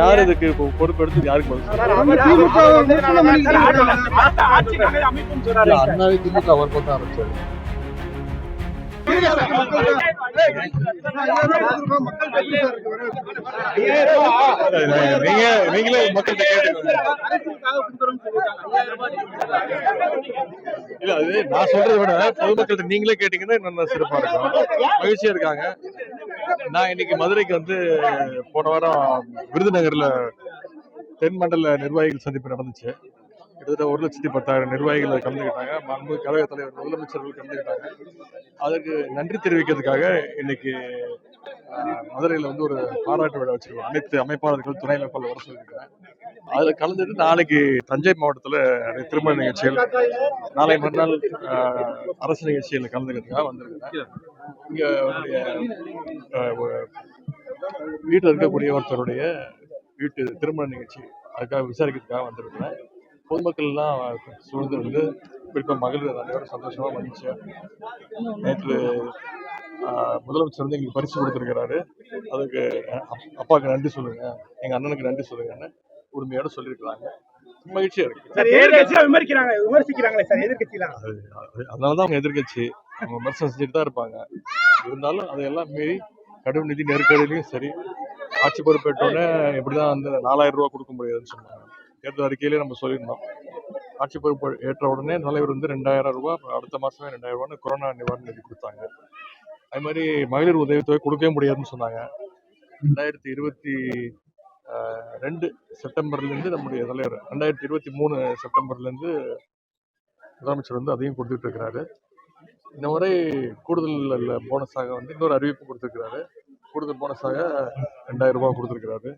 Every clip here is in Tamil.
யார் இதுக்கு பொறுப்பெடுத்து யாருக்கு அண்ணாவே திமுக அவர் பக்கம் ஆரம்பிச்சாரு. நீங்களே மக்கள்கிட்ட கேட்டுக்கோங்க. இல்ல அது நான் சொல்றதை விட பொதுமக்கள்கிட்ட நீங்களே கேட்டீங்கன்னா இன்னும் சிறப்பா இருக்கும், மகிழ்ச்சியா இருக்காங்க. நான் இன்னைக்கு மதுரைக்கு வந்து போன வாரம் விருதுநகர்ல தென் மண்டல நிர்வாகிகள் சந்திப்பு நடந்துச்சு. கிட்டத்தட்ட 1,10,000 நிர்வாகிகள் கலந்துக்கிட்டாங்க. மாண்பு கழக தலைவர் முதலமைச்சர்கள் கலந்துக்கிட்டாங்க. அதற்கு நன்றி தெரிவிக்கிறதுக்காக இன்னைக்கு மதுரையில் வந்து ஒரு பாராட்டு விழா வச்சிருக்கோம். அனைத்து அமைப்பாளர்கள் துணை அமைப்பாளர் வர சொல்லியிருக்கிறேன். அதுல கலந்துட்டு நாளைக்கு தஞ்சை மாவட்டத்துல திருமண நிகழ்ச்சிகள், நாளை மறுநாள் அரசு நிகழ்ச்சிகள் கலந்துக்கிறதுக்காக வந்திருக்கிறேன். இங்க வீட்டில் இருக்கக்கூடிய ஒருத்தருடைய வீட்டு திருமண நிகழ்ச்சி அதுக்காக விசாரிக்கிறதுக்காக வந்திருக்கிறேன். பொதுமக்கள் எல்லாம் சூழ்ந்து வந்து குறிப்பாக மகளிர் அனைவரும் சந்தோஷமா மகிழ்ச்சியா. நேற்று முதலமைச்சர் வந்து எங்களுக்கு பரிசு கொடுத்திருக்கிறாரு. அதுக்கு அப்பாவுக்கு நன்றி சொல்லுங்க, எங்க அண்ணனுக்கு நன்றி சொல்லுங்கன்னு உரிமையோட சொல்லியிருக்கிறாங்க. மகிழ்ச்சியா இருக்கு. அதனாலதான் அவங்க எதிர்கட்சி அவங்க விமர்சனம் செஞ்சுட்டு தான் இருப்பாங்க. இருந்தாலும் அதையெல்லாம் மீறி கடும் நிதி நெருக்கடியிலையும் சரி, ஆட்சி பொறுப்பேற்றோடனே எப்படிதான் வந்து 4,000 ரூபாய் கொடுக்க முடியாதுன்னு சொன்னாங்க. தேர்தல் அறிக்கையிலே நம்ம சொல்லியிருந்தோம். ஆட்சி பொறுப்பு ஏற்ற உடனே தலைவர் வந்து 2,000 ரூபாய், அடுத்த மாசமே 2,000 ரூபான்னு கொரோனா நிவாரண நிதி கொடுத்தாங்க. அது மாதிரி மகளிர் உதவித்தொகை கொடுக்கவே முடியாதுன்னு சொன்னாங்க. 2022 செப்டம்பர்ல இருந்து நம்முடைய தலைவர் 2023 செப்டம்பர்ல இருந்து முதலமைச்சர் வந்து அதையும் கொடுத்துட்டு இருக்கிறாரு. இந்த முறை கூடுதல் போனஸாக வந்து இன்னொரு அறிவிப்பு கொடுத்திருக்கிறாரு. கூடுதல் போனஸாக 2,000 ரூபாய் கொடுத்திருக்கிறாரு.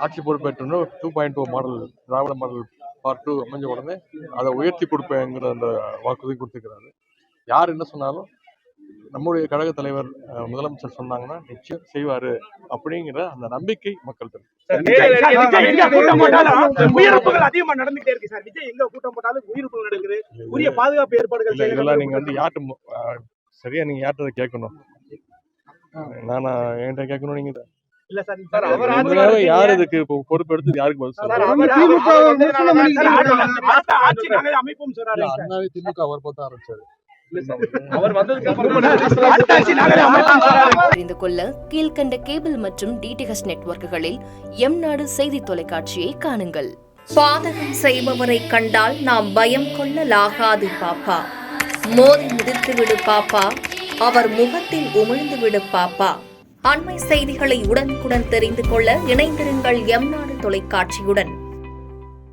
ஆட்சி பொறுப்பேற்றோன்னு 2.0 மாடல், திராவிட மாடல் பார்ட் 2 அமைஞ்ச உடனே அதை உயர்த்தி கொடுப்பேங்கிற அந்த வாக்குறுதி கொடுத்திருக்கிறாரு. யார் என்ன சொன்னாலும் நம்முடைய கழக தலைவர் முதலமைச்சர் சொன்னாங்கன்னா நிச்சயம் செய்வாரு அப்படிங்கிற அந்த நம்பிக்கை மக்கள் இருக்கு. இதெல்லாம் நீங்க வந்து யார்கிட்ட சரியா நீங்க யார்கிட்ட கேட்கணும், நானா என்கிட்ட கேட்கணும். நீங்க யார் இதுக்கு பொறுப்பெடுத்து யாருக்கு பதில் அண்ணாவே திமுக அவர் பக்கம் ஆரம்பிச்சாரு. அறிந்து கொள்ள கீழ்கண்ட கேபிள் மற்றும் டிடிஹெச் நெட்வொர்க்குகளில் எம்நாடு செய்தி தொலைக்காட்சியை காணுங்கள். பாதகம் செய்பவரை கண்டால் நாம் பயம் கொள்ளலாகாது பாப்பா. மோதி மிதித்து விடு பாப்பா, அவர் முகத்தில் உமிழ்ந்து விடு பாப்பா. அண்மை செய்திகளை உடனுக்குடன் தெரிந்து கொள்ள இணைந்திருங்கள் எம்நாடு தொலைக்காட்சியுடன்.